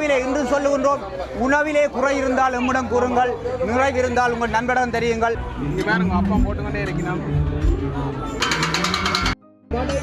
உணவிலே இன்று சொல்லுகின்றோம், உணவிலே குறை இருந்தால் எம்மிடம் கூறுங்கள், நிறைவிருந்தால் உங்கள் நண்பரிடம் தெரியுங்கள். அப்பா போட்டுக்கொண்டே இருக்கிறோம்.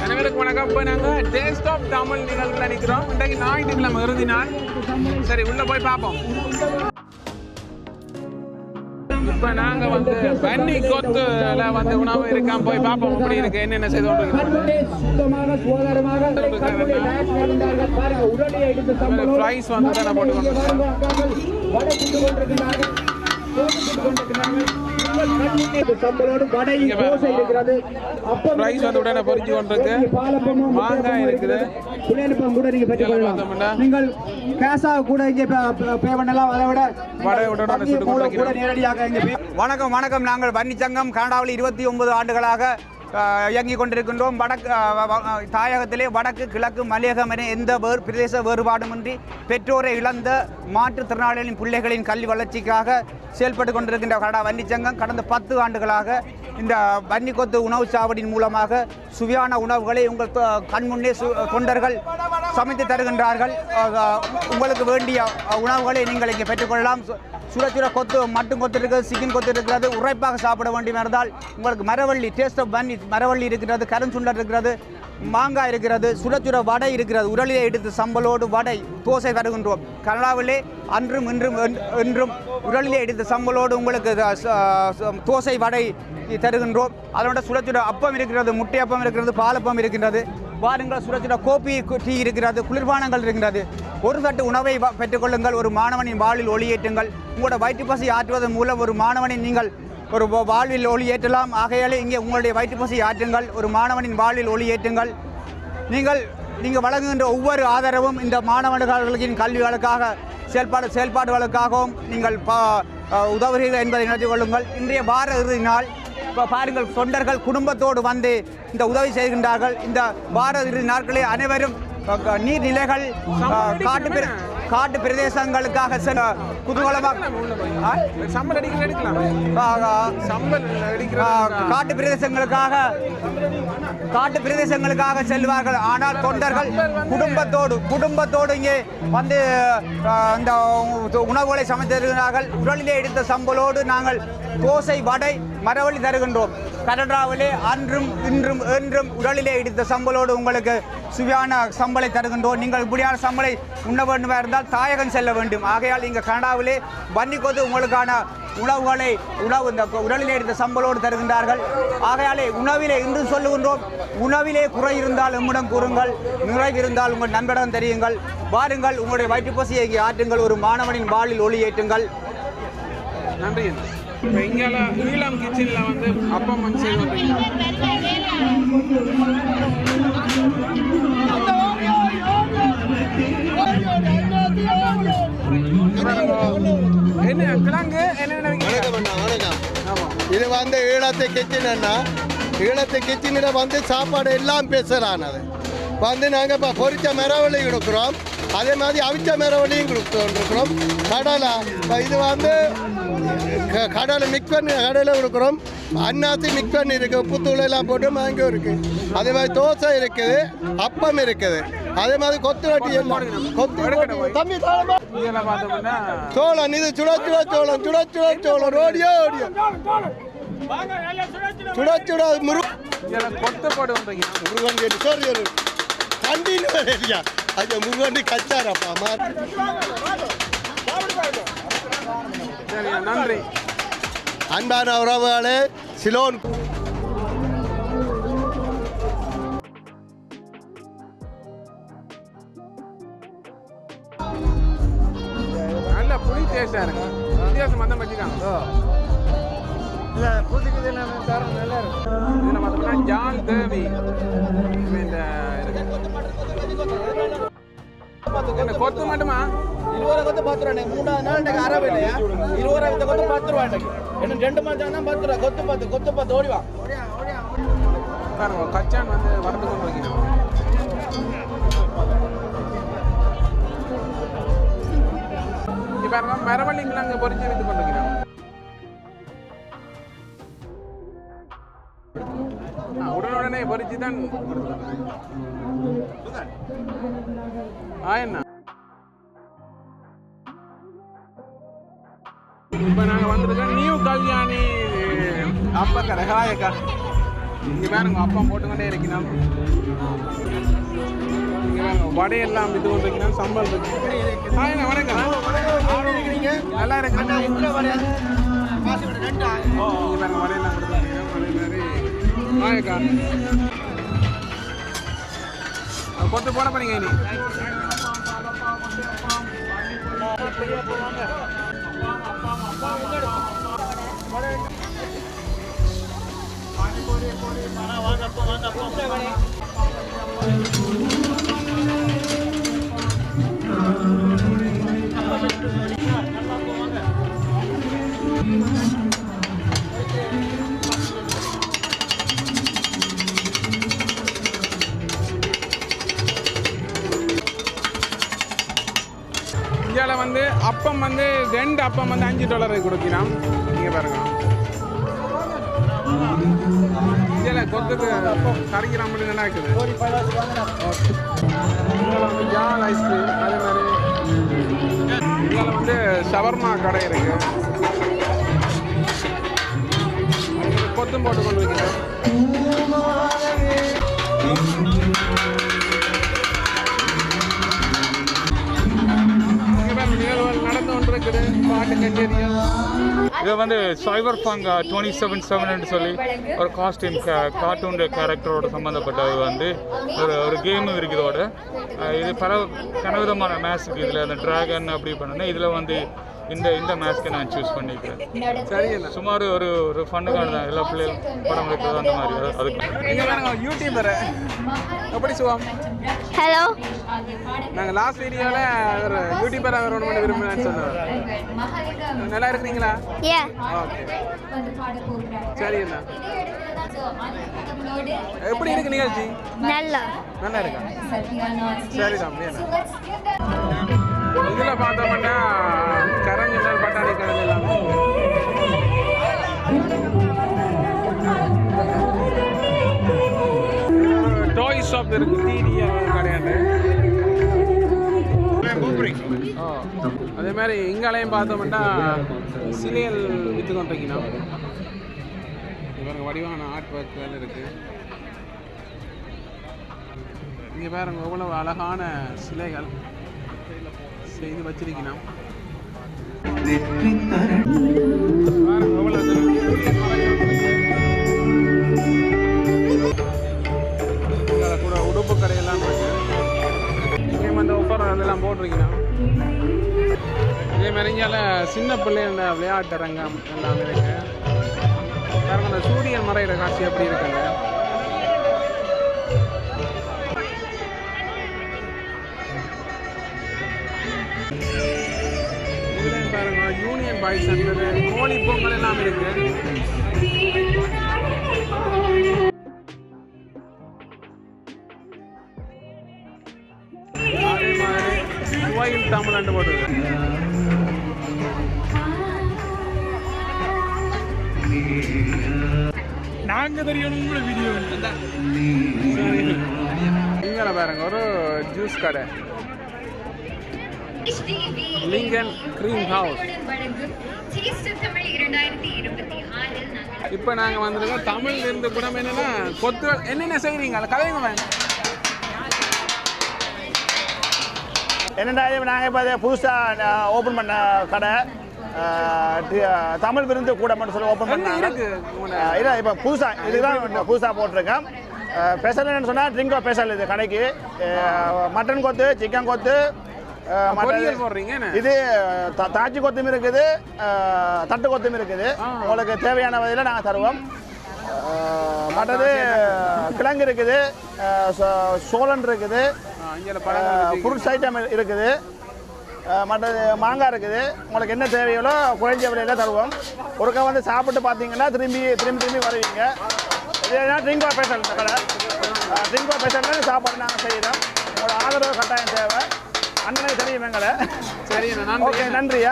அனைவருக்கும் வணக்கம். இப்போ நாங்கள் டேஸ்ட் ஆஃப் தமிழ் நிகழ்வில் நிற்கிறோம். இன்றைக்கு ஞாயிற்றுக்கிழமை இறுதி நாள். சரி, உள்ள போய் பார்ப்போம். இப்போ நாங்கள் வந்து பன்னி கொத்துல வந்து உணவு இருக்காம போய் பார்ப்போம். அப்படி இருக்கு, என்னென்ன செய்து ஃப்ரைஸ் வந்து தானே போட்டு ரைஸ் வந்து உடனே பொறிச்சு கொண்டிருக்கு. மாங்காய் இருக்குது. நீங்கள் கேஷாக கூட இங்கே பே பண்ணலாம். அதை விட வணக்கம் வணக்கம். நாங்கள் வன்னிச்சங்கம் கனடாவில் 29 ஆண்டுகளாக இயங்கிக் கொண்டிருக்கின்றோம். தாயகத்திலே வடக்கு கிழக்கு மலையகம் என எந்த பிரதேச வேறுபாடுமின்றி பெற்றோரை இழந்த மாற்றுத்திறனாளிகளின் பிள்ளைகளின் கல்வி வளர்ச்சிக்காக செயல்பட்டு கொண்டிருக்கின்ற கனடா வன்னிச்சங்கம் கடந்த 10 ஆண்டுகளாக இந்த வன்னிக்கொத்து உணவு சாவடியின் மூலமாக சுவையான உணவுகளை உங்கள் கண்முன்னே தொண்டர்கள் சமைத்து தருகின்றார்கள். உங்களுக்கு வேண்டிய உணவுகளை நீங்கள் இங்கே பெற்றுக்கொள்ளலாம். சுட சுட கொத்து மட்டும் கொத்து இருக்கிறது, சிக்கன் கொத்து இருக்கிறது. உரைப்பாக சாப்பிட வேண்டிய இருந்தால் உங்களுக்கு மரவள்ளி டேஸ்ட் ஆஃப் பன்னி மரவள்ளி இருக்கிறது, கருஞ்சுண்டர் இருக்கிறது, மாங்காய் இருக்கிறது, சுட சுட வடை இருக்கிறது. உரலிலே எடுத்து சம்பலோடு வடை தோசை தருகின்றோம். கனடாவிலே அன்றும் இன்றும் என்றும் உரலிலே எடுத்து சம்பலோடு உங்களுக்கு தோசை வடை தருகின்றோம். அதோட சுட சுட அப்பம் இருக்கிறது, முட்டை அப்பம் இருக்கிறது, பாலப்பம் இருக்கின்றது. வாருங்கள், சுட சுட கோப்பி டீ இருக்கிறது, குளிர்பானங்கள் இருக்கின்றது. ஒரு தட்டு உணவை பெற்றுக்கொள்ளுங்கள். ஒரு மாணவனின் வாழ்வில் ஒளியேற்றுங்கள். உங்களோட வயிற்று பசி ஆற்றுவதன் மூலம் ஒரு மாணவனின் நீங்கள் ஒரு வாழ்வில் ஒளி ஏற்றலாம். ஆகையாலே இங்கே உங்களுடைய வயிற்று பசி ஆற்றுங்கள். ஒரு மாணவனின் வாழ்வில் ஒளி ஏற்றுங்கள். நீங்கள் வழங்குகின்ற ஒவ்வொரு ஆதரவும் இந்த மாணவர்களின் கல்விகளுக்காக செயல்பாடுகளுக்காகவும் நீங்கள் உதவுகிறீர்கள் என்பதை நினைத்துக் கொள்ளுங்கள். இன்றைய வார இறுதி நாள். இப்போ பாருங்கள், தொண்டர்கள் குடும்பத்தோடு வந்து இந்த உதவி செய்கின்றார்கள். இந்த வார இறுதி நாட்களே அனைவரும் நீர்நிலைகள் காட்டு பிரதேசங்களுக்காக காட்டு பிரதேசங்களுக்காக செல்வார்கள். ஆனால் தொண்டர்கள் குடும்பத்தோடு இங்கே வந்து இந்த உணவுகளை சமைத்திருக்கிறார்கள். உடலிலே எடுத்த சம்பளோடு நாங்கள் தோசை வடை மரவள்ளி தருகின்றோம். கனடாவிலே அன்றும் இன்றும் என்றும் உடலிலே இடித்த சம்பளோடு உங்களுக்கு சுவையான சம்பளை தருகின்றோம். நீங்கள் இப்படியான சம்பளை உண்ண வேண்டுமா இருந்தால் தாயகம் செல்ல வேண்டும். ஆகையால் இங்கே கனடாவிலே வன்னிக்கொத்து உங்களுக்கான இந்த உடலிலே எடுத்த சம்பளோடு தருகின்றார்கள். ஆகையாலே உணவிலே இன்று சொல்லுகின்றோம், உணவிலே குறை இருந்தால் எம்மிடம் கூறுங்கள், நிறைவிருந்தால் உங்கள் நண்பரிடம் தெரியுங்கள். வாருங்கள், உங்களுடைய வயிற்று பசியை இங்கே ஆற்றுங்கள். ஒரு மாணவனின் வாழ்வில் ஒளி ஏற்றுங்கள். நன்றி. இப்போ இங்கே ஈழம் கிச்சனில் வந்து அப்பம் வந்து செய்து என்ன கிழங்கு என்ன இது வந்து ஈழத்தை கிச்சனா, ஈழத்தை கிச்சனில் வந்து சாப்பாடு எல்லாம் பேசுகிறானது வந்து நாங்கள் இப்போ பொரிச்ச மரவள்ளி கொடுக்குறோம். அதே மாதிரி அவிச்ச மரவள்ளியும் கொடுத்துருக்குறோம். கடலை இது வந்து கடலை மிக்ஸ் பண்ணி கடையில் கொடுக்குறோம். அன்னாசி மிக்ஸ் பண்ணி இருக்குது, உப்புத்தூள் எல்லாம் போட்டு மேங்கோ இருக்குது. அதே மாதிரி தோசை இருக்குது, அப்பம் இருக்குது. அதே மாதிரி கொத்து ரொட்டி எல்லாம் தம்பி சோளம், இது சுட சுட சோளம், சுட சுட சோளம், ஓடியோ ஓடியோ சுட சுட முருகன் சோறு கண்டின்னு வரையா அது முருகன் கச்சாரப்பா. நன்றி. அன்பான உறவுகளே, சிலோன் நல்ல புளி டேஸ்டா இருக்கு. வித்தியாசம் மந்தம் வச்சுக்காங்க. நல்லா இருக்கு. இதில் பார்த்தோம்னா ஜான் தேவி இந்த கொத்து மட்டுமா 20 கொத்து 10 ரூபா. 3ஆவது நாள் எனக்கு அரவு இல்லையா, 20 கொத்து 10 ரூபா. எனக்கு 2 மாதம் தான் 10 ரூபா. கொத்து 10 ஓடிவா. பாருங்க, கச்சான் வந்து வறுத்து கொண்டு வைக்கணும். இப்போ பாருங்க, மரவள்ளி கிழங்கு பொறிச்சு வித்து கொண்டு வைக்கணும். உடனே பொறிச்சு தான் ஆயண்ணா இப்போ நாங்கள் வந்திருக்கோம் நியூ கல்யாணி அப்பா கடை. ஹாயக்கா, இங்கே பாருங்க அப்பா போட்டுக்கொண்டே இருக்கணும். இங்கே பாருங்க வடையெல்லாம் இது கொண்டு வைக்கணும், சம்பல் இருக்கு. ஹாயண்ணா வணக்கம். நல்லா இருக்கு. இங்கே பாருங்க வடையெல்லாம் கொடுத்துருக்கீங்க. அதே மாதிரி ஹாயக்கா கொத்து போட போறீங்க இனி. இந்தியாவில் வந்து அப்பம் வந்து 2 அப்பம் வந்து $5 கொடுக்கலாம். நீங்கள் பாருங்க இந்தியாவில் கொத்துக்கு கறிக்கிற மாதிரி நல்லா இருக்குது. இந்தியாவில் வந்து ஜால் ஐஸ்கிரீம், அதே மாதிரி இந்தியாவில் வந்து ஷவர்மா கடை இருக்கு. கொத்தும் போட்டு கொண்டு வைக்கிறேன். நடந்து கொண்டு இருக்குது பாட்டு கச்சேரியும். இது வந்து சைபர் பங்க் 277 சொல்லி ஒரு காஸ்டியூம் கார்ட்டூன் கேரக்டரோட சம்மந்தப்பட்டது வந்து ஒரு கேமும் இருக்குதோட. இது பல கனவிதமான மேஸ்க்கு இதில் அந்த ட்ராகன் அப்படி பண்ணணும். இதில் வந்து இந்த மேஸ்க்கை நான் சூஸ் பண்ணிக்கிறேன். சரியில்லை, சுமார் ஒரு ஃபண்ணுக்கான தான். எல்லா பிள்ளைகளும் படம் எடுக்கிறது அந்த மாதிரி. அதுக்கு நீங்கள் வேணுங்க யூடியூபர் எப்படி சுகம்? ஹலோ, நாங்கள் லாஸ்ட் வீடியோவில் ஒரு யூடியூபராக வரணும்னு விரும்புகிறேன்னு சொன்னோம். நல்லா இருக்கிறீங்களா? ஏ ஓகே, சரிண்ணா. எப்படி இருக்கு நிகழ்ச்சி? நல்லா நல்லா இருக்கா? சரிதான். இதில் பார்த்தோம்னா கரஞ்சல் பட்டாணி கடல் எல்லாமே டாய் ஷாப் இருக்கு. டிடிஏ கிடையாது. அதே மாதிரி இங்காலையும் பார்த்தோம்னா சிலைகள் விற்று கொண்டிருக்கணும். இவங்க வடிவான ஆர்ட் ஒர்க்கள் இருக்கு. இங்கே பாருங்க எவ்வளவு அழகான சிலைகள் செய்து வச்சிருக்கணும். கூட உடுப்பு கடையெல்லாம் இருக்கு. இங்கே வந்து ஒவ்வொரு அதெல்லாம் போட்டிருக்கணும். இதே மாதிரி இங்கே சின்ன பிள்ளைங்க விளையாட்டு அரங்கம் எல்லாமே இருக்கு. பாருங்க அந்த சூரியன் மறைகிற காட்சி எப்படி இருக்குங்க. பாருங்க யூனியன் பாய்ஸ் சென்டர், கோழி பொங்கல் எல்லாம் இருக்கு. அதே மாதிரி சுவையில் தமிழ் போட்டுருக்கு. நாங்க தெரியும் வீடியோ இங்கே பாருங்க ஒரு ஜூஸ் கடை, லிங்கன் கிரீம் ஹவுஸ். இப்போ நாங்கள் வந்திருக்கோம் தமிழ்ல இருந்து கூட. என்னன்னா கொத்துகள் என்னென்ன செய்கிறீங்க கதைங்க வேணும். என்னென்னா நாங்கள் இப்போ புதுசாக ஓப்பன் பண்ண கடை தமிழ் விருந்து கூட மட்டும் சொல்லி ஓப்பன் பண்ணாங்க. இல்லை இப்போ புதுசாக இதுதான் புதுசாக போட்டிருக்கேன். ஸ்பெஷல் என்னென்னு சொன்னால் ட்ரிங்கோ ஸ்பெஷல். இது கடைக்கு மட்டன் கொத்து, சிக்கன் கொத்து, இது தாச்சி கொத்தும் இருக்குது, தட்டு கொத்தும் இருக்குது. உங்களுக்கு தேவையான வகையில் நாங்கள் தருவோம். மற்றது கிழங்கு இருக்குது, சோளன் இருக்குது, ஃப்ரூட்ஸ் ஐட்டம் இருக்குது, மற்றது மாங்காய் இருக்குது. உங்களுக்கு என்ன தேவையோ குறைஞ்ச விலையில் தருவோம். ஒருக்கா வந்து சாப்பிட்டு பார்த்தீங்கன்னா திரும்பி வருவீங்க. இது ட்ரிங்கோ ஸ்பெஷல் கடை. ட்ரிங்கோ ஸ்பெஷலில் சாப்பாடு நாங்கள் செய்கிறோம். உங்களோட ஆதரவு கட்டாயம் தேவை. அண்ணனை தெரியும் எங்களை. சரி, ஓகே, நன்றியா.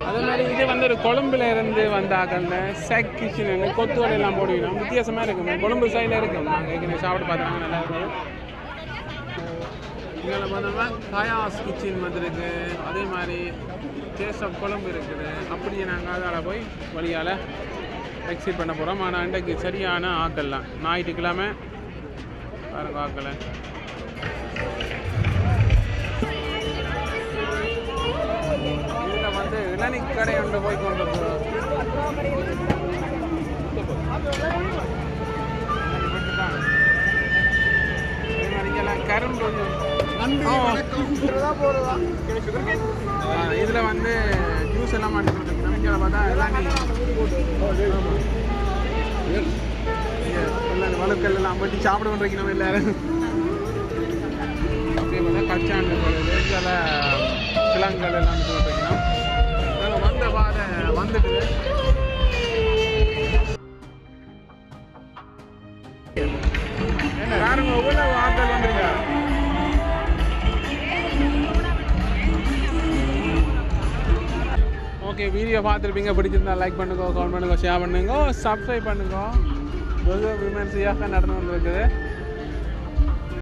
அதே மாதிரி இது வந்து ஒரு கொழும்புல இருந்து வந்தாக்கல்ல செக் கிச்சன் கொத்து வடையெல்லாம் போடுவோம். வித்தியாசமாக இருக்கும். கொழும்பு சைடில் இருக்கும். நாங்கள் ஏற்கனவே சாப்பிட்டு பார்த்தாங்க, நல்லா இருக்கும். இங்கே பார்த்தோம்னா கயாஸ் கிச்சன் வந்துருக்கு, அதே மாதிரி டேஸ்ட் ஆஃப் குழம்பு இருக்குது. அப்படியே நாங்கள் அதால் போய் வழியால் எக்ஸிட் பண்ண போகிறோம். ஆனால் இன்றைக்கு சரியான ஆக்கல்லாம், ஞாயிற்றுக்கிழமை பாருங்க ஆக்கலை. இதில் வந்து இளநீர் கடை ஒன்று போய் கொண்டு போகிறோம். கரும்பு இதில் வந்து ஜூஸ் எல்லாம் மாட்டி கொடுத்துருக்கோம். இங்கே பார்த்தா இளநீர் வழுக்கல் எல்லாம் பட்டி சாப்பிட பண்ணுறீங்க நம்ம எல்லாரும். அப்படியே பார்த்தா கச்சாண்டு சில கிழங்குகள் எல்லாம் சொல்லிருக்கணும். நாங்கள் வந்த பாதை வந்துட்டு யாருங்க எவ்வளோ ஆட்கள் வந்துருக்கா? ஓகே, வீடியோ பார்த்துருப்பீங்க, பிடிச்சிருந்தா லைக் பண்ணுங்க, கமெண்ட் பண்ணுங்க, ஷேர் பண்ணுங்க, சப்ஸ்கிரைப் பண்ணுங்க. விமர்சையாக நடந்து வந்துருக்குது.